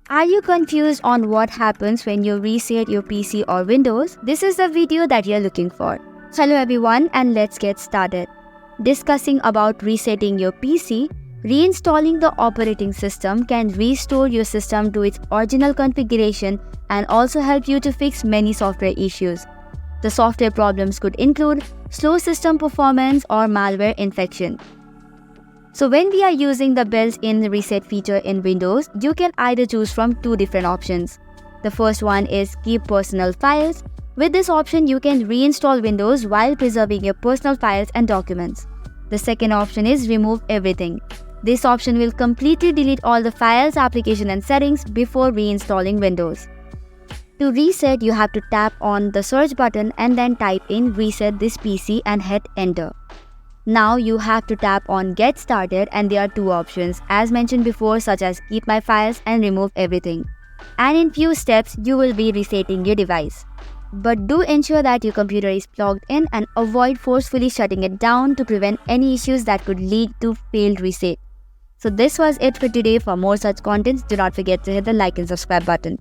Are you confused on what happens when you reset your PC or Windows? This is the video that you're looking for. Hello everyone, and let's get started. Discussing about resetting your PC, reinstalling the operating system can restore your system to its original configuration and also help you to fix many software issues. The software problems could include slow system performance or malware infection. So when we are using the built-in reset feature in Windows, you can either choose from two different options. The first one is keep personal files. With this option, you can reinstall Windows while preserving your personal files and documents. The second option is remove everything. This option will completely delete all the files, application and settings before reinstalling Windows. To reset, you have to tap on the search button and then type in reset this PC and hit enter. Now you have to tap on get started and there are two options as mentioned before, such as keep my files and remove everything. And in few steps you will be resetting your device. But do ensure that your computer is plugged in and avoid forcefully shutting it down to prevent any issues that could lead to failed reset. So this was it for today. For more such contents, do not forget to hit the like and subscribe button.